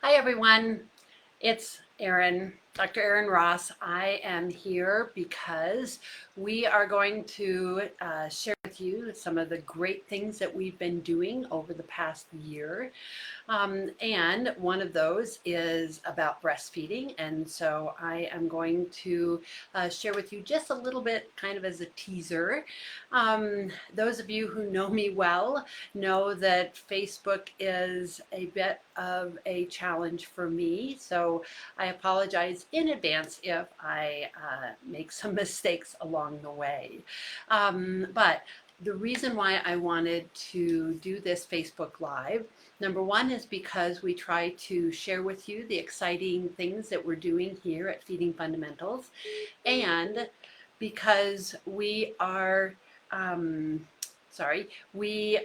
Hi everyone, it's Erin, Dr. Erin Ross. I am here because we are going to share with you some of the great things that we've been doing over the past year. And one of those is about breastfeeding. And so I am going to share with you just a little bit, kind of as a teaser. Those of you who know me well know that Facebook is a bit of a challenge for me. So I apologize in advance if I make some mistakes along the way. But the reason why I wanted to do this Facebook Live, number one, is because we try to share with you the exciting things that we're doing here at Feeding Fundamentals, and because um, we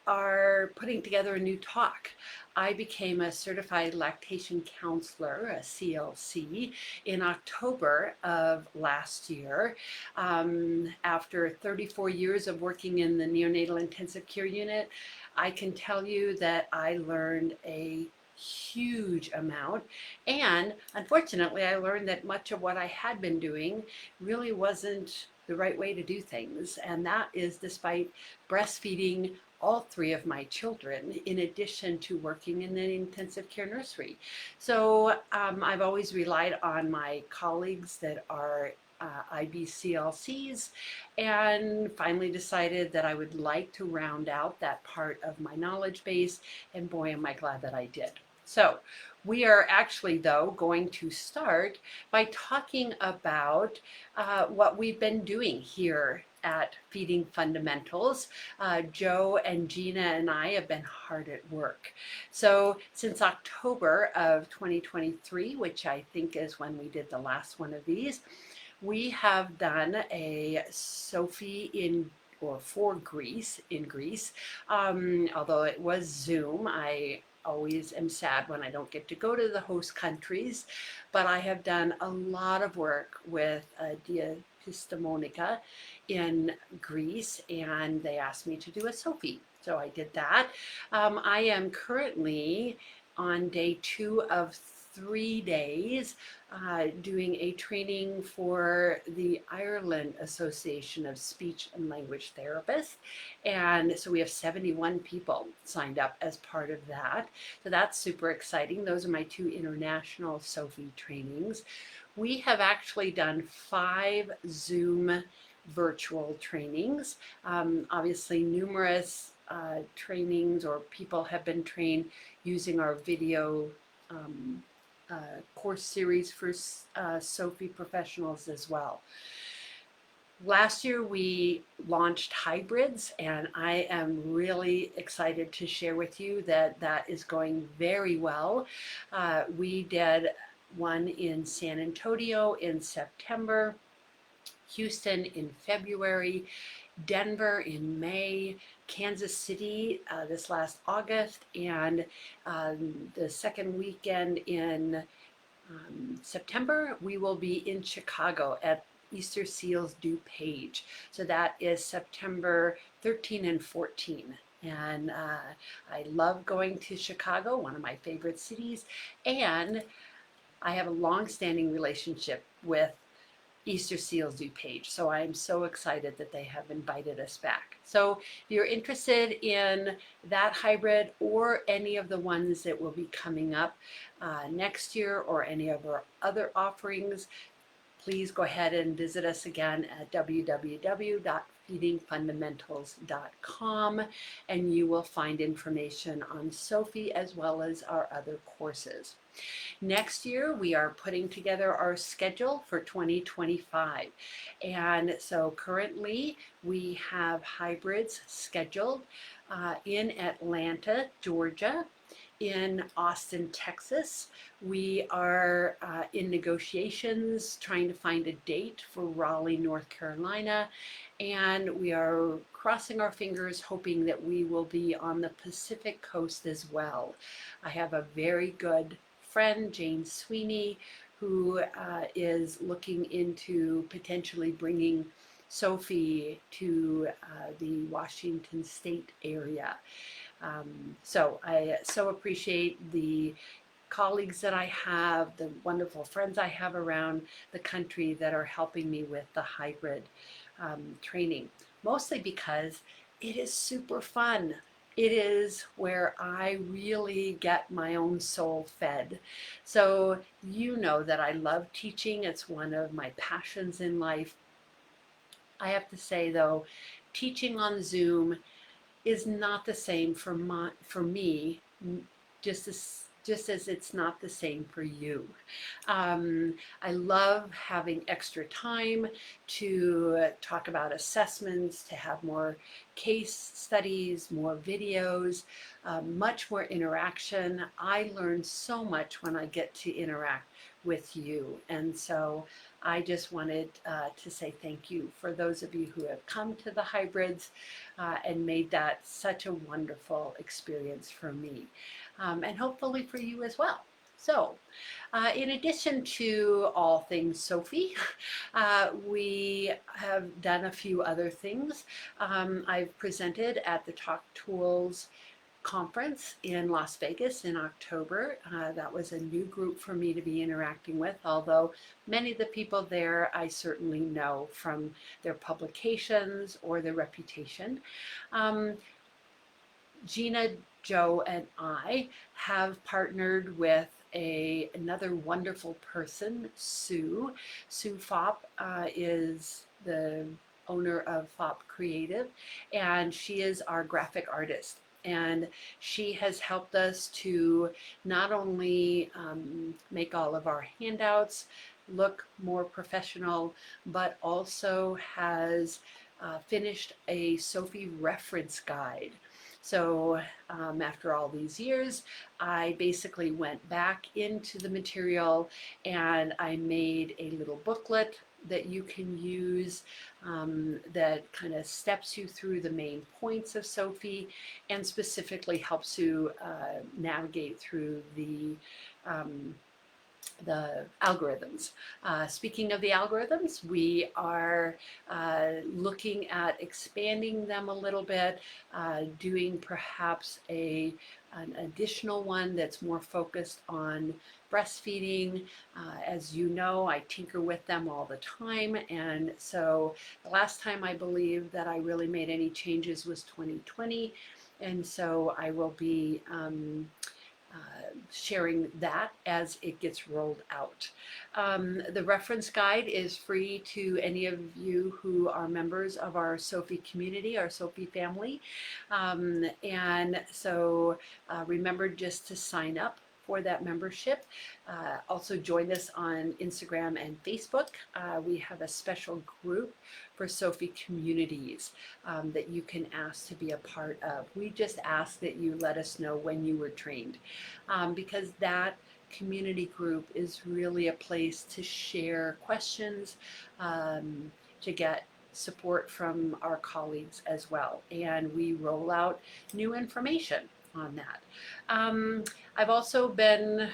are putting together a new talk. I became a certified lactation counselor, a CLC, in October of last year. After 34 years of working in the neonatal intensive care unit, I can tell you that I learned a huge amount. And unfortunately, I learned that much of what I had been doing really wasn't the right way to do things. And that is despite breastfeeding all three of my children, in addition to working in an intensive care nursery. So I've always relied on my colleagues that are IBCLCs, and finally decided that I would like to round out that part of my knowledge base, and boy, am I glad that I did. So we are actually, though, going to start by talking about what we've been doing here at Feeding Fundamentals. Joe and Gina and I have been hard at work. So since October of 2023, which I think is when we did the last one of these, we have done a Sophie in or for Greece in Greece. Although it was Zoom, I always am sad when I don't get to go to the host countries, but I have done a lot of work with Diastimonica in Greece, and they asked me to do a Sophie. So I did that. I am currently on day 2 of 3 days doing a training for the Ireland Association of Speech and Language Therapists. And so we have 71 people signed up as part of that. So that's super exciting. Those are my 2 international Sophie trainings. We have actually done 5 Zoom virtual trainings. Obviously, numerous trainings or people have been trained using our video course series for Sophie professionals as well. Last year we launched hybrids, and I am really excited to share with you that that is going very well. We did one in San Antonio in September, Houston in February, Denver in May, Kansas City this last August, and the second weekend in September, we will be in Chicago at Easter Seals DuPage. So that is September 13 and 14. And I love going to Chicago, one of my favorite cities. And I have a long-standing relationship with Easter Seals DuPage. So I'm so excited that they have invited us back. So if you're interested in that hybrid or any of the ones that will be coming up next year, or any of our other offerings, please go ahead and visit us again at www.feedingfundamentals.com, and you will find information on Sophie as well as our other courses. Next year, we are putting together our schedule for 2025. And so currently, we have hybrids scheduled in Atlanta, Georgia, in Austin, Texas. We are in negotiations trying to find a date for Raleigh, North Carolina, and we are crossing our fingers hoping that we will be on the Pacific Coast as well. I have a very good friend, Jane Sweeney, who is looking into potentially bringing Sophie to the Washington State area. So I so appreciate the colleagues that I have, the wonderful friends I have around the country that are helping me with the hybrid training, mostly because it is super fun. It is where I really get my own soul fed. So, you know that I love teaching, it's one of my passions in life. I have to say, though, teaching on Zoom is not the same for me, just as it's not the same for you. I love having extra time to talk about assessments, to have more case studies, more videos, much more interaction. I learn so much when I get to interact with you. And so I just wanted to say thank you for those of you who have come to the hybrids and made that such a wonderful experience for me, and hopefully for you as well. So, in addition to all things Sophie, we have done a few other things. I've presented at the Talk Tools conference in Las Vegas in October. That was a new group for me to be interacting with, although many of the people there I certainly know from their publications or their reputation. Um, Gina, Joe, and I have partnered with another wonderful person, Sue. Sue Fopp is the owner of Fopp Creative, and she is our graphic artist. And she has helped us to not only make all of our handouts look more professional, but also has finished a Sophie reference guide. So after all these years, I basically went back into the material and I made a little booklet that you can use that kind of steps you through the main points of Sophie and specifically helps you navigate through um, the algorithms. Speaking of the algorithms, we are looking at expanding them a little bit, doing perhaps an additional one that's more focused on breastfeeding. As you know, I tinker with them all the time, and so the last time I believe that I really made any changes was 2020, and so I will be sharing that as it gets rolled out. The reference guide is free to any of you who are members of our Sophie community, our Sophie family. And so remember just to sign up for that membership. Also join us on Instagram and Facebook. We have a special group for Sophie communities that you can ask to be a part of. We just ask that you let us know when you were trained, because that community group is really a place to share questions, to get support from our colleagues as well. And we roll out new information on that. I've also been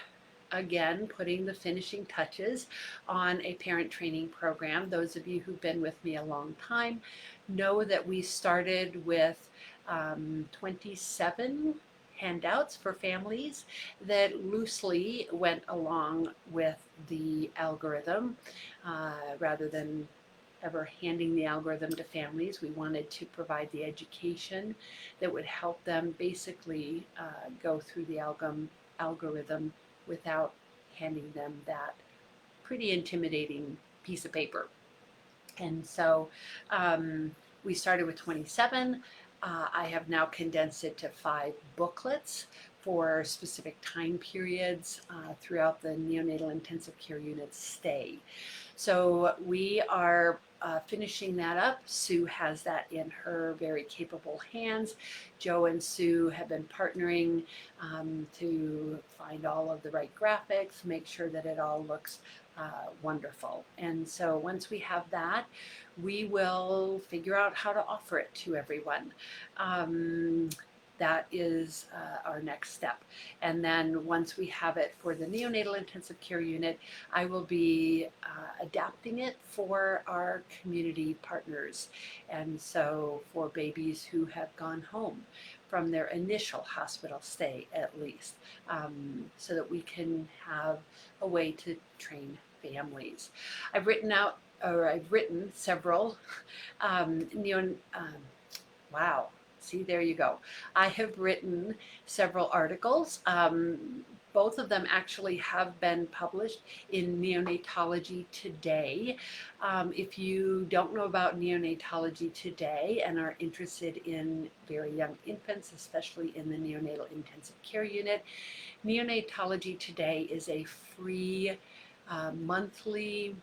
again putting the finishing touches on a parent training program. Those of you who've been with me a long time know that we started with 27 handouts for families that loosely went along with the algorithm. Rather than ever handing the algorithm to families, we wanted to provide the education that would help them basically go through the algorithm without handing them that pretty intimidating piece of paper. And so we started with 27. I have now condensed it to 5 booklets for specific time periods throughout the neonatal intensive care unit stay. So we are finishing that up. Sue has that in her very capable hands. Joe and Sue have been partnering to find all of the right graphics, make sure that it all looks wonderful. And so once we have that, we will figure out how to offer it to everyone. That is our next step. And then once we have it for the neonatal intensive care unit, I will be adapting it for our community partners. And so for babies who have gone home, from their initial hospital stay at least, so that we can have a way to train families. I've written several neo, wow. See, there you go. I have written several articles. Both of them actually have been published in Neonatology Today. If you don't know about Neonatology Today and are interested in very young infants, especially in the neonatal intensive care unit, Neonatology Today is a free monthly,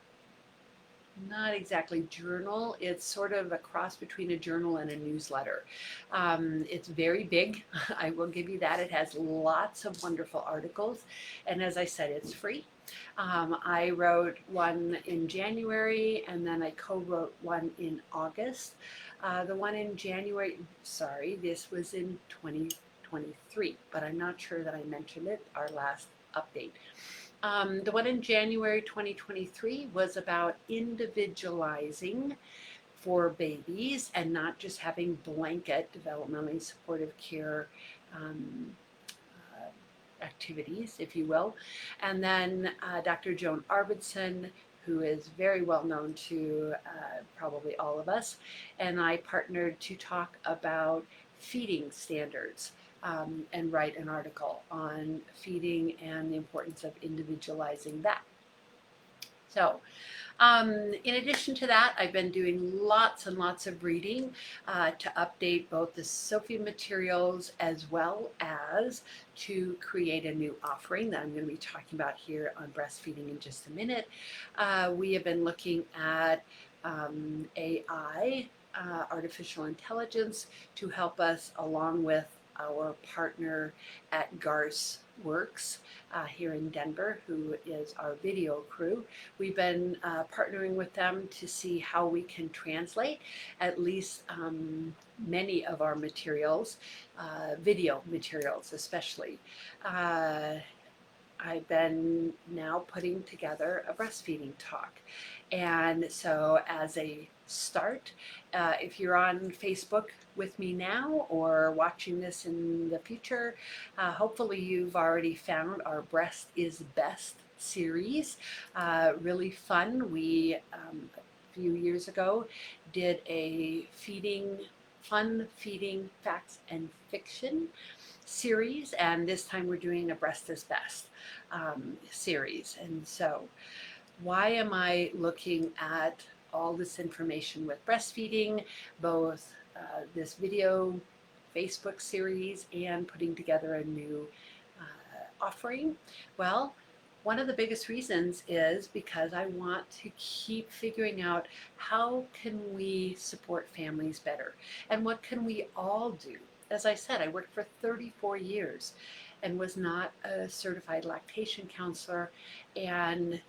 not exactly journal. It's sort of a cross between a journal and a newsletter. It's very big. I will give you that. It has lots of wonderful articles. And as I said, it's free. I wrote one in January and then I co-wrote one in August. The one in January, sorry, this was in 2023, but I'm not sure that I mentioned it, our last update. The one in January 2023 was about individualizing for babies and not just having blanket developmentally supportive care um, activities, if you will. And then Dr. Joan Arvidsson, who is very well known to probably all of us, and I partnered to talk about feeding standards and write an article on feeding and the importance of individualizing that. So, in addition to that, I've been doing lots and lots of reading to update both the Sophie materials as well as to create a new offering that I'm going to be talking about here on breastfeeding in just a minute. We have been looking at AI, artificial intelligence, to help us along with our partner at Garce Works here in Denver, who is our video crew. We've been partnering with them to see how we can translate at least many of our materials, video materials especially. I've been now putting together a breastfeeding talk. And so as a start, if you're on Facebook with me now or watching this in the future, hopefully you've already found our Breast is Best series. Really fun. We, a few years ago, did a fun feeding facts and fiction series, and this time we're doing a Breast is Best series. And so why am I looking at all this information with breastfeeding, both this video Facebook series and putting together a new offering? Well, one of the biggest reasons is because I want to keep figuring out how can we support families better and what can we all do. As I said, I worked for 34 years and was not a certified lactation counselor, and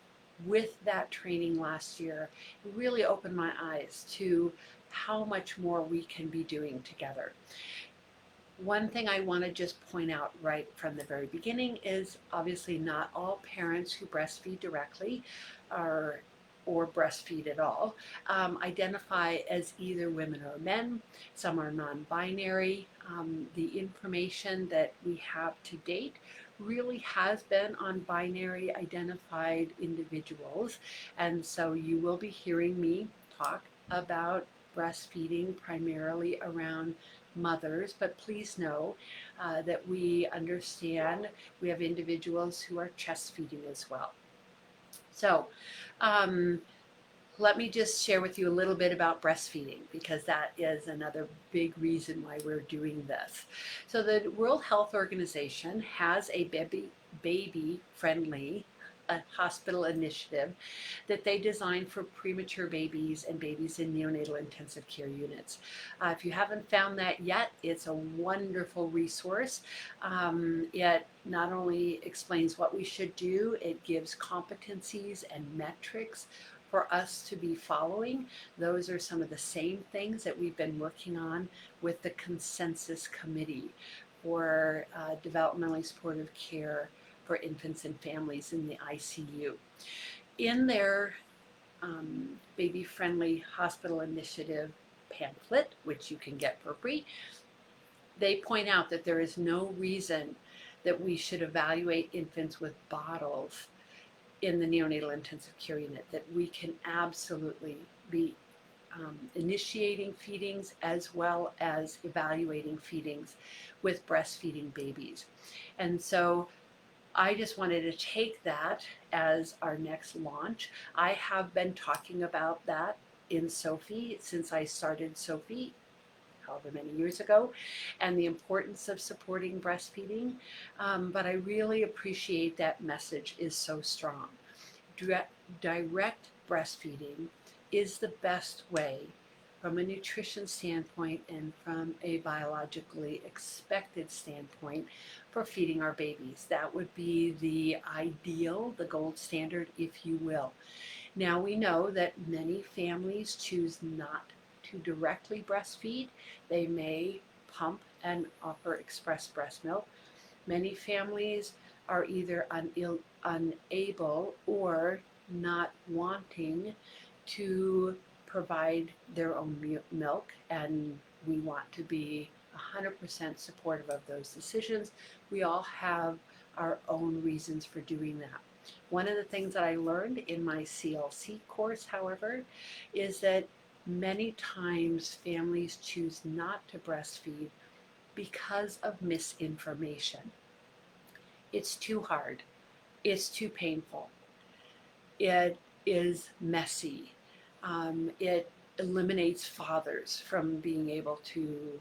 with that training last year, it really opened my eyes to how much more we can be doing together. One thing I want to just point out right from the very beginning is obviously not all parents who breastfeed directly are or breastfeed at all identify as either women or men. Some are non-binary. The information that we have to date really has been on binary identified individuals, and so you will be hearing me talk about breastfeeding primarily around mothers, but please know that we understand we have individuals who are chest feeding as well. So let me just share with you a little bit about breastfeeding, because that is another big reason why we're doing this. So the World Health Organization has a baby friendly hospital initiative that they designed for premature babies and babies in neonatal intensive care units. If you haven't found that yet, it's a wonderful resource. It not only explains what we should do, it gives competencies and metrics for us to be following. Those are some of the same things that we've been working on with the Consensus Committee for developmentally supportive care for infants and families in the ICU. In their baby-friendly hospital initiative pamphlet, which you can get for free, They point out that there is no reason that we should evaluate infants with bottles in the neonatal intensive care unit, that we can absolutely be initiating feedings as well as evaluating feedings with breastfeeding babies. And so I just wanted to take that as our next launch. I have been talking about that in Sophie since I started Sophie however many years ago, and the importance of supporting breastfeeding. But I really appreciate that message is so strong. Direct breastfeeding is the best way from a nutrition standpoint and from a biologically expected standpoint for feeding our babies. That would be the ideal, the gold standard, if you will. Now we know that many families choose not to directly breastfeed. They may pump and offer express breast milk. Many families are either unable or not wanting to provide their own milk, and we want to be 100% supportive of those decisions. We all have our own reasons for doing that. One of the things that I learned in my CLC course, however, is that many times families choose not to breastfeed because of misinformation. It's too hard. It's too painful. It is messy. It eliminates fathers from being able to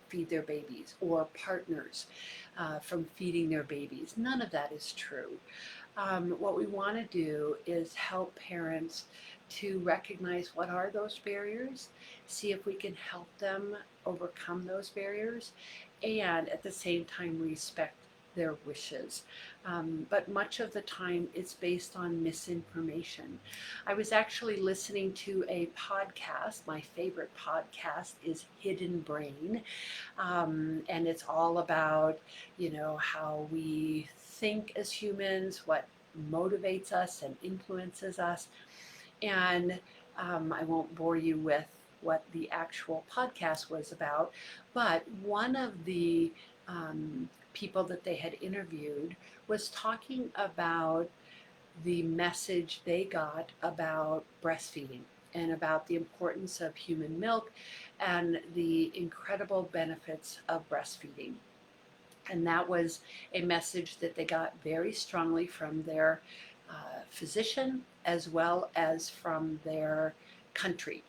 feed their babies, or partners from feeding their babies. None of that is true. What we want to do is help parents to recognize what are those barriers, see if we can help them overcome those barriers, and at the same time respect their wishes. But much of the time it's based on misinformation. I was actually listening to a podcast. My favorite podcast is Hidden Brain, and it's all about, how we think as humans, what motivates us and influences us. And I won't bore you with what the actual podcast was about, but one of the people that they had interviewed was talking about the message they got about breastfeeding and about the importance of human milk and the incredible benefits of breastfeeding. And that was a message that they got very strongly from their physician as well as from their country.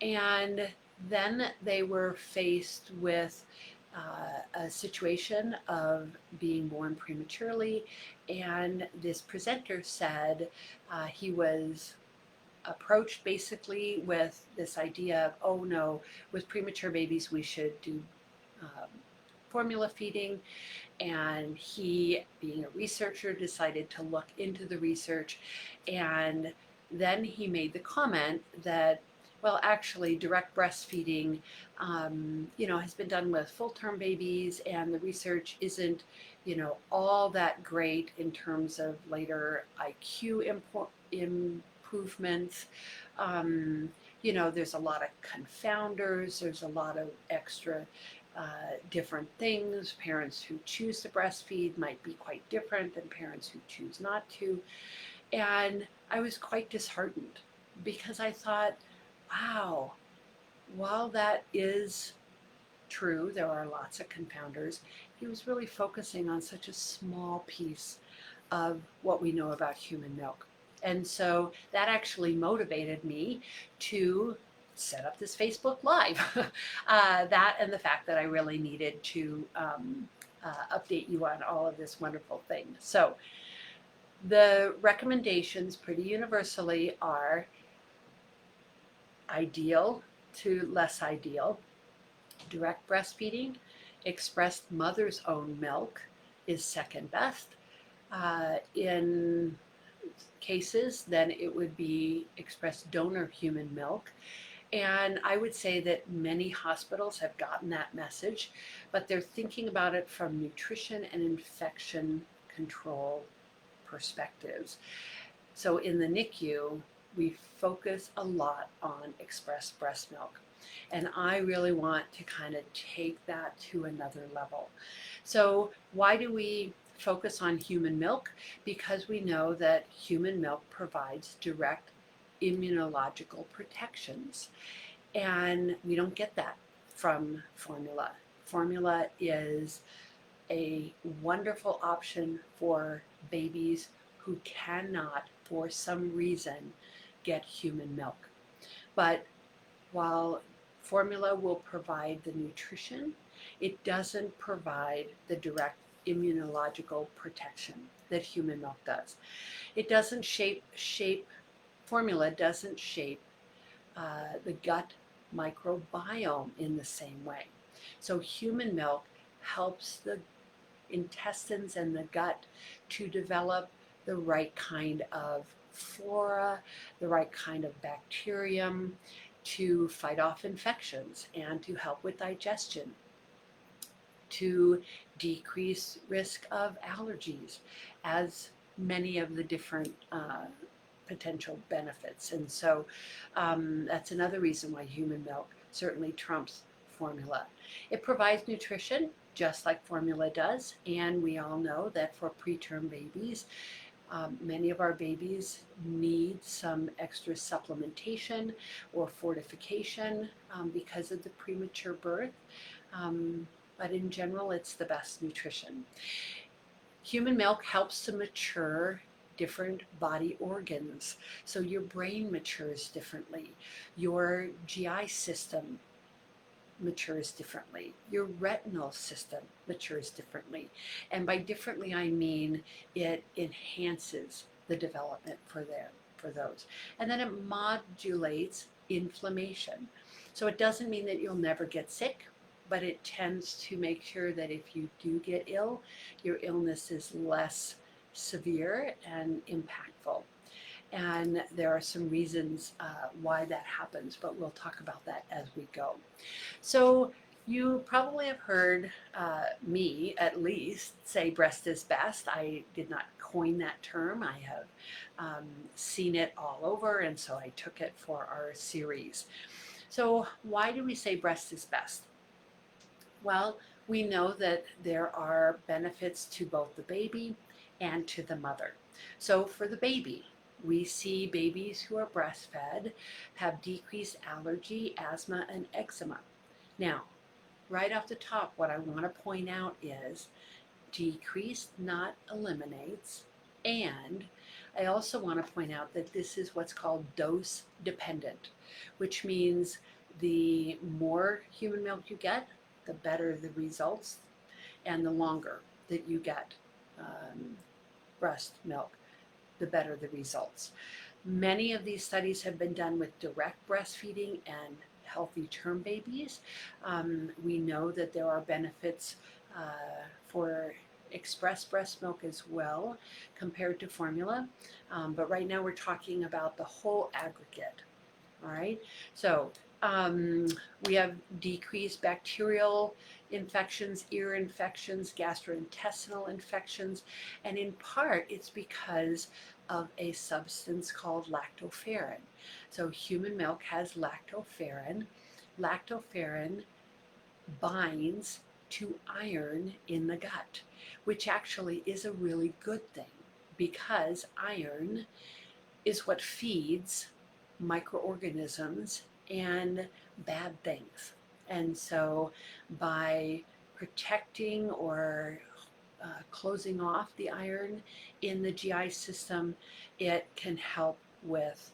And then they were faced with a situation of being born prematurely, and this presenter said he was approached basically with this idea of, oh no, with premature babies we should do um, formula feeding. And he, being a researcher, decided to look into the research, and then he made the comment that, well, actually direct breastfeeding has been done with full-term babies, and the research isn't all that great in terms of later IQ improvements. um, there's a lot of confounders, there's a lot of extra different things. Parents who choose to breastfeed might be quite different than parents who choose not to. And I was quite disheartened because I thought, wow, while that is true, there are lots of confounders, he was really focusing on such a small piece of what we know about human milk. And so that actually motivated me to set up this Facebook Live. That and the fact that I really needed to update you on all of this wonderful thing. So the recommendations pretty universally are ideal to less ideal. Direct breastfeeding, expressed mother's own milk is second best. In cases, then it would be expressed donor human milk. And I would say that many hospitals have gotten that message, but they're thinking about it from nutrition and infection control perspectives. So in the NICU, we focus a lot on expressed breast milk. And I really want to kind of take that to another level. So, why do we focus on human milk? Because we know that human milk provides direct immunological protections. And we don't get that from formula. Formula is a wonderful option for babies who cannot, for some reason, get human milk. But while formula will provide the nutrition, it doesn't provide the direct immunological protection that human milk does. It doesn't shape formula doesn't shape the gut microbiome in the same way. So human milk helps the intestines and the gut to develop the right kind of flora, the right kind of bacterium to fight off infections and to help with digestion, to decrease risk of allergies, as many of the different potential benefits. And so that's another reason why human milk certainly trumps formula. It provides nutrition just like formula does, and we all know that for preterm babies, many of our babies need some extra supplementation or fortification because of the premature birth. But in general, it's the best nutrition. Human milk helps to mature different body organs. So your brain matures differently, your GI system matures differently, your retinal system matures differently. And by differently, I mean it enhances the development for those. And then it modulates inflammation. So it doesn't mean that you'll never get sick, but it tends to make sure that if you do get ill, your illness is less severe and impactful. And there are some reasons why that happens, but we'll talk about that as we go. So you probably have heard me at least say breast is best. I did not coin that term. I have seen it all over, and so I took it for our series. So why do we say breast is best? Well, we know that there are benefits to both the baby and to the mother. So for the baby, we see babies who are breastfed have decreased allergy, asthma, and eczema. Now, right off the top, what I want to point out is decreased, not eliminates. And I also want to point out that this is what's called dose dependent, which means the more human milk you get, the better the results, and the longer that you get breast milk, the better the results. Many of these studies have been done with direct breastfeeding and healthy term babies. We know that there are benefits for express breast milk as well compared to formula. But right now we're talking about the whole aggregate. All right. So we have decreased bacterial infections, ear infections, gastrointestinal infections, and in part it's because of a substance called lactoferrin. So human milk has lactoferrin. Lactoferrin binds to iron in the gut, which actually is a really good thing because iron is what feeds microorganisms and bad things. And so by protecting or closing off the iron in the GI system, it can help with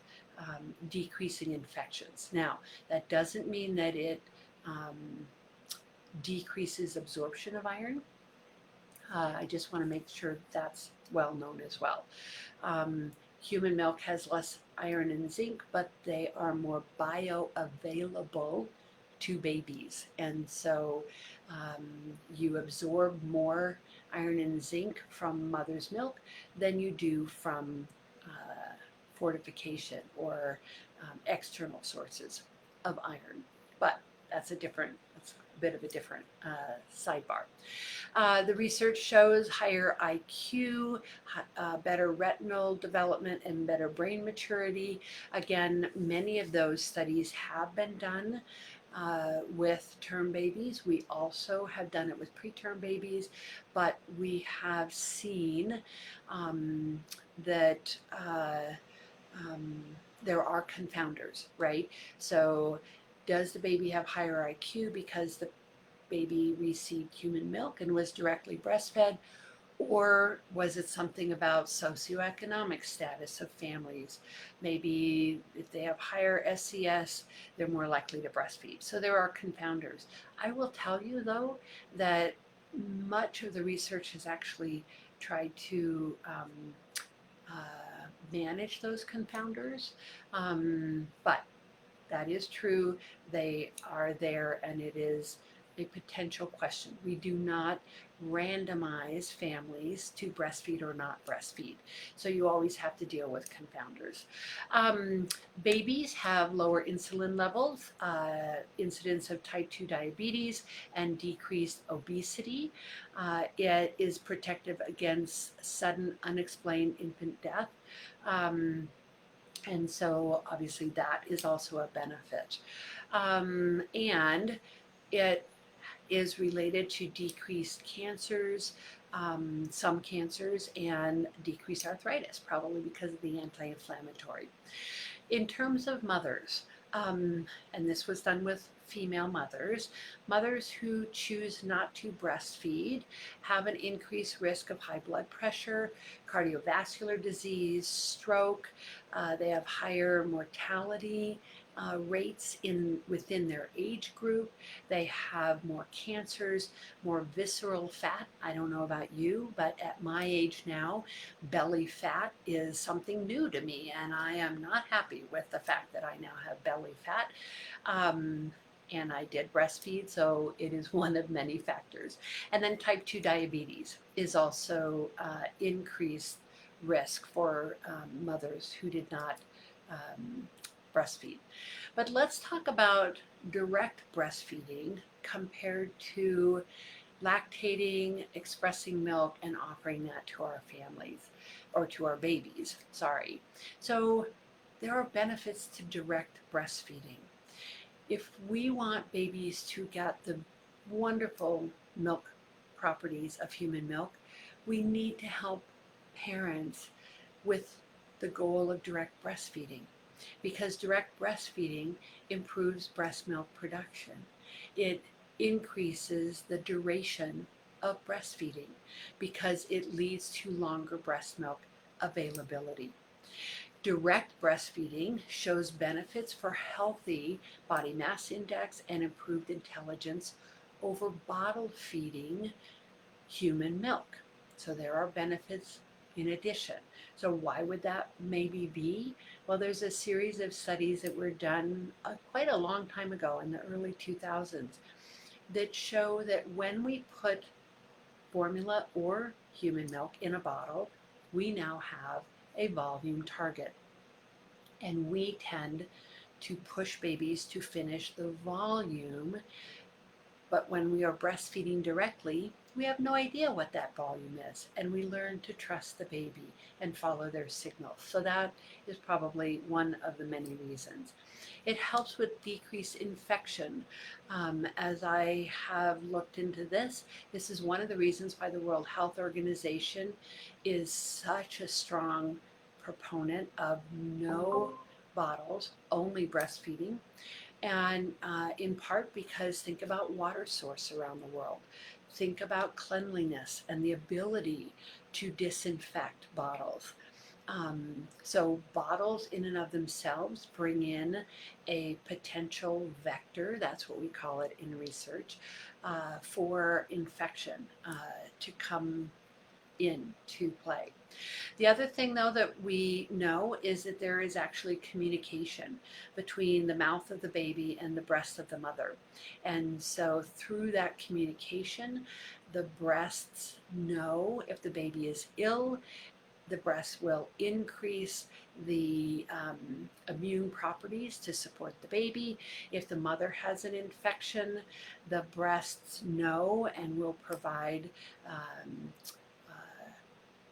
decreasing infections. Now, that doesn't mean that it decreases absorption of iron. I just want to make sure that's well known as well. Human milk has less iron and zinc, but they are more bioavailable to babies. And so you absorb more iron and zinc from mother's milk than you do from fortification or external sources of iron. But that's a bit of a different sidebar. The research shows higher IQ, better retinal development, and better brain maturity. Again, many of those studies have been done with term babies. We also have done it with preterm babies, but we have seen um, that um, there are confounders, right? So, does the baby have higher IQ because the baby received human milk and was directly breastfed? Or was it something about socioeconomic status of families? Maybe if they have higher SES, they're more likely to breastfeed. So there are confounders. I will tell you, though, that much of the research has actually tried to manage those confounders. But that is true. They are there, and it is a potential question. We do not randomize families to breastfeed or not breastfeed. So you always have to deal with confounders. Um, Babies have lower insulin levels, incidence of type 2 diabetes, and decreased obesity. It is protective against sudden unexplained infant death. Um, and so obviously that is also a benefit. And it is related to decreased cancers, some cancers, and decreased arthritis, probably because of the anti inflammatory. In terms of mothers, and this was done with female mothers, mothers who choose not to breastfeed have an increased risk of high blood pressure, cardiovascular disease, stroke. They have higher mortality rates within their age group. They have more cancers, more visceral fat. I don't know about you, but at my age now, belly fat is something new to me, and I am not happy with the fact that I now have belly fat. Um, and I did breastfeed, so it is one of many factors. And then type 2 diabetes is also increased risk for mothers who did not um, breastfeed. But let's talk about direct breastfeeding compared to lactating, expressing milk, and offering that to our families or to our babies. Sorry. So there are benefits to direct breastfeeding. If we want babies to get the wonderful milk properties of human milk, we need to help parents with the goal of direct breastfeeding, because direct breastfeeding improves breast milk production. It increases the duration of breastfeeding because it leads to longer breast milk availability. Direct breastfeeding shows benefits for healthy body mass index and improved intelligence over bottle feeding human milk. So there are benefits in addition. So why would that maybe be? Well, there's a series of studies that were done quite a long time ago in the early 2000s that show that when we put formula or human milk in a bottle, we now have a volume target. And we tend to push babies to finish the volume, but when we are breastfeeding directly, we have no idea what that volume is, and we learn to trust the baby and follow their signals. So that is probably one of the many reasons. It helps with decreased infection. As I have looked into this, this is one of the reasons why the World Health Organization is such a strong proponent of no bottles, only breastfeeding. And in part because think about water source around the world. Think about cleanliness and the ability to disinfect bottles. So bottles in and of themselves bring in a potential vector, that's what we call it in research, for infection to come into play. The other thing, though, that we know is that there is actually communication between the mouth of the baby and the breast of the mother. And so, through that communication, the breasts know if the baby is ill. The breast will increase the immune properties to support the baby. If the mother has an infection, the breasts know and will provide um,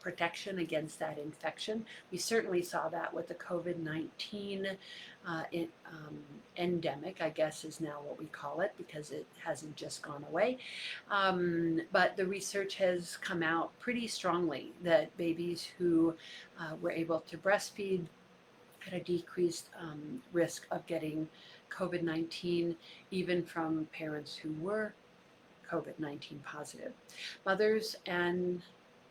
protection against that infection. We certainly saw that with the COVID-19 endemic, I guess is now what we call it, because it hasn't just gone away. But the research has come out pretty strongly that babies who were able to breastfeed had a decreased risk of getting COVID-19, even from parents who were COVID-19 positive. Mothers and,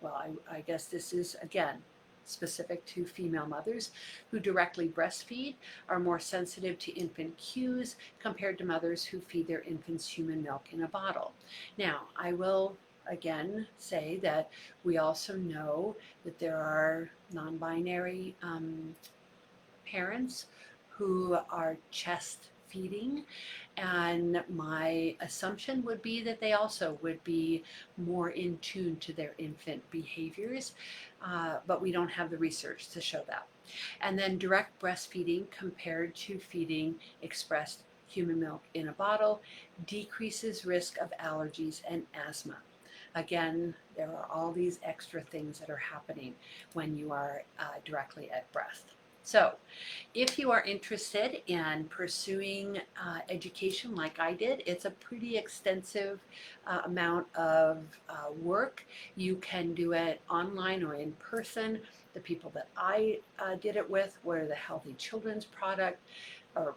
well, I guess this is again specific to female mothers who directly breastfeed are more sensitive to infant cues compared to mothers who feed their infants human milk in a bottle. Now, I will again say that we also know that there are non-binary parents who are chest feeding, and my assumption would be that they also would be more in tune to their infant behaviors, but we don't have the research to show that. And then direct breastfeeding compared to feeding expressed human milk in a bottle decreases risk of allergies and asthma. Again, there are all these extra things that are happening when you are directly at breast. So, if you are interested in pursuing education like I did, it's a pretty extensive amount of work. You can do it online or in person. The people that I did it with were the Healthy Children's Product, or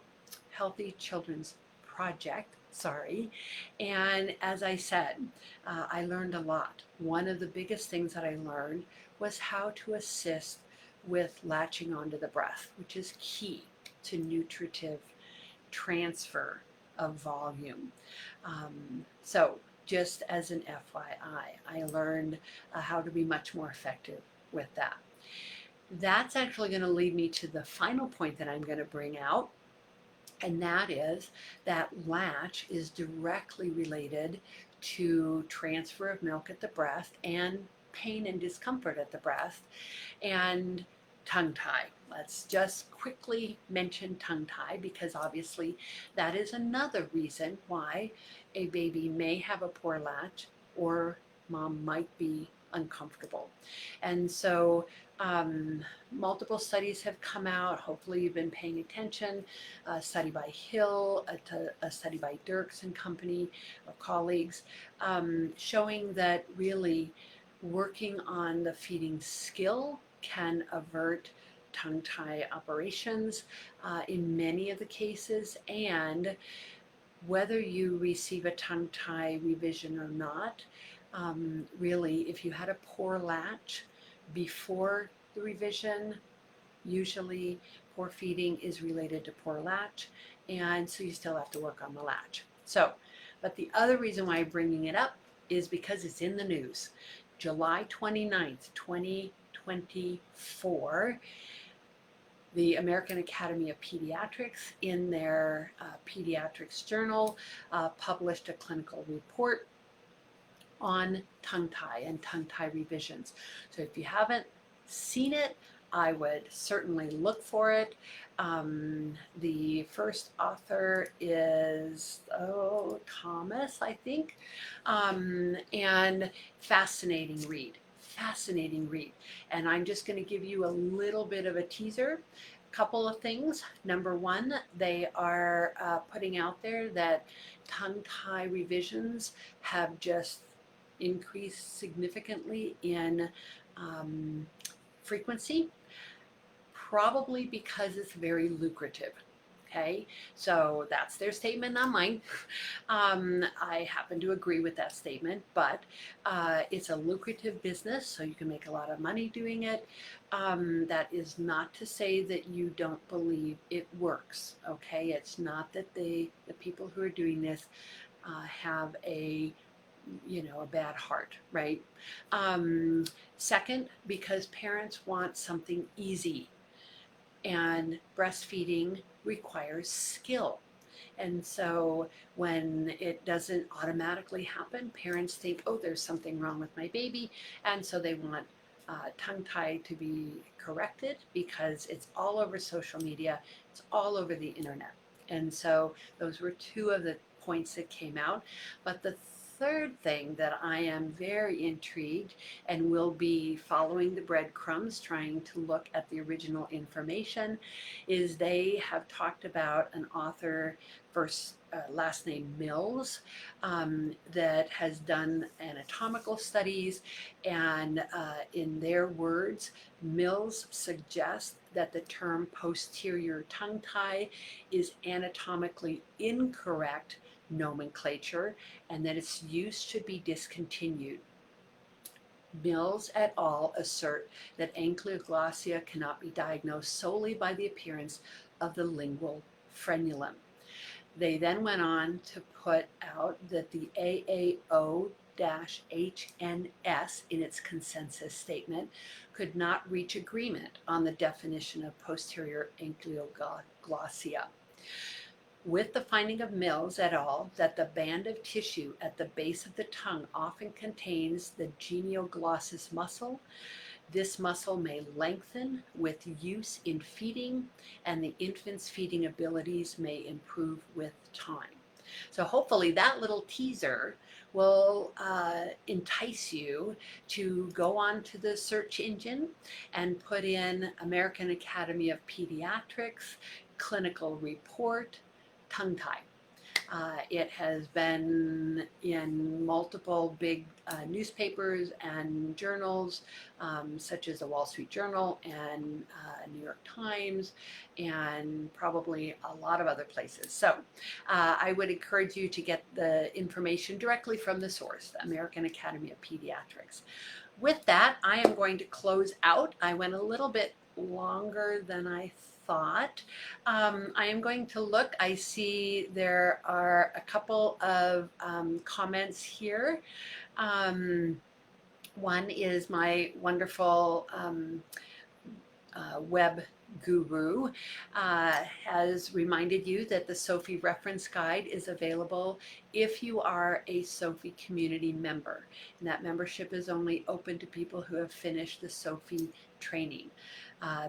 Healthy Children's Project, sorry. And as I said, I learned a lot. One of the biggest things that I learned was how to assist with latching onto the breast, which is key to nutritive transfer of volume. So just as an FYI, I learned how to be much more effective with that. That's actually going to lead me to the final point that I'm going to bring out, and that is that latch is directly related to transfer of milk at the breast and pain and discomfort at the breast, and tongue tie. Let's just quickly mention tongue tie, because obviously that is another reason why a baby may have a poor latch or mom might be uncomfortable. And so multiple studies have come out. Hopefully you've been paying attention. A study by Hill, a study by Dirks and company of colleagues, showing that really working on the feeding skill can avert tongue tie operations in many of the cases. And whether you receive a tongue tie revision or not, really, if you had a poor latch before the revision, usually poor feeding is related to poor latch, and so you still have to work on the latch. So, but the other reason why I'm bringing it up is because it's in the news. July 29th, 2024, the American Academy of Pediatrics, in their pediatrics journal, published a clinical report on tongue tie and tongue tie revisions. So if you haven't seen it, I would certainly look for it. The first author is Thomas, I think, and fascinating read. Fascinating read. And I'm just going to give you a little bit of a teaser. Couple of things. Number one, they are putting out there that tongue tie revisions have just increased significantly in frequency, probably because it's very lucrative. Okay, so that's their statement, not mine. I happen to agree with that statement, but it's a lucrative business, so you can make a lot of money doing it. That is not to say that you don't believe it works. Okay, it's not that the people who are doing this have a bad heart, right? Second, because parents want something easy, and breastfeeding requires skill. And so when it doesn't automatically happen, parents think, oh, there's something wrong with my baby. And so they want tongue tie to be corrected, because it's all over social media, it's all over the internet. And so those were two of the points that came out. But the third thing that I am very intrigued and will be following the breadcrumbs, trying to look at the original information, is they have talked about an author, first last name Mills, that has done anatomical studies, and in their words, Mills suggests that the term posterior tongue tie is anatomically incorrect nomenclature and that its use should be discontinued. Mills et al. Assert that ankyloglossia cannot be diagnosed solely by the appearance of the lingual frenulum. They then went on to put out that the AAO-HNS in its consensus statement could not reach agreement on the definition of posterior ankyloglossia. With the finding of Mills et al. That the band of tissue at the base of the tongue often contains the genioglossus muscle, this muscle may lengthen with use in feeding, and the infant's feeding abilities may improve with time. So hopefully that little teaser will entice you to go on to the search engine and put in American Academy of Pediatrics clinical report tongue tie. It has been in multiple big newspapers and journals, such as the Wall Street Journal and New York Times, and probably a lot of other places. So I would encourage you to get the information directly from the source, the American Academy of Pediatrics. With that, I am going to close out. I went a little bit longer than I thought. I am going to look. I see there are a couple of comments here. One is my wonderful web guru has reminded you that the Sophie reference guide is available if you are a Sophie community member. And that membership is only open to people who have finished the Sophie training.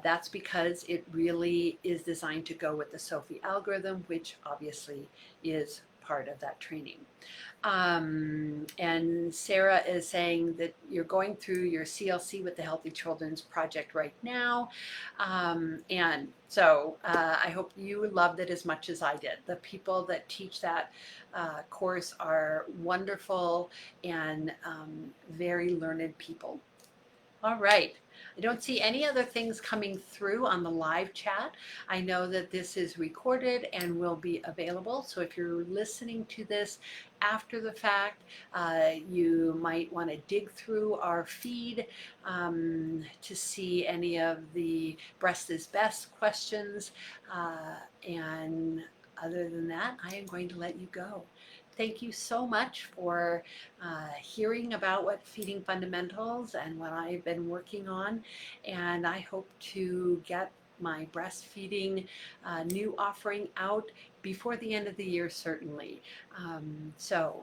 That's because it really is designed to go with the Sophie algorithm, which obviously is part of that training. And Sarah is saying that you're going through your CLC with the Healthy Children's Project right now. And so I hope you loved it as much as I did. The people that teach that course are wonderful and very learned people. All right. I don't see any other things coming through on the live chat. I know that this is recorded and will be available. So if you're listening to this after the fact, you might want to dig through our feed to see any of the breast is best questions. And other than that, I am going to let you go. Thank you so much for hearing about what Feeding Fundamentals and what I've been working on. And I hope to get my breastfeeding new offering out before the end of the year, certainly. So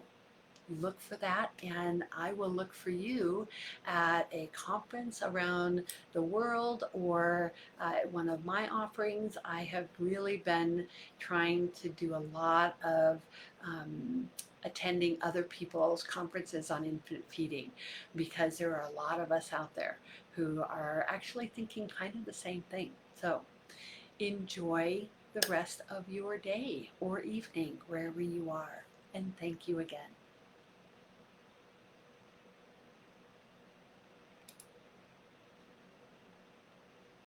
look for that, and I will look for you at a conference around the world or one of my offerings. I have really been trying to do a lot of attending other people's conferences on infant feeding because there are a lot of us out there who are actually thinking kind of the same thing. So enjoy the rest of your day or evening wherever you are, and thank you again.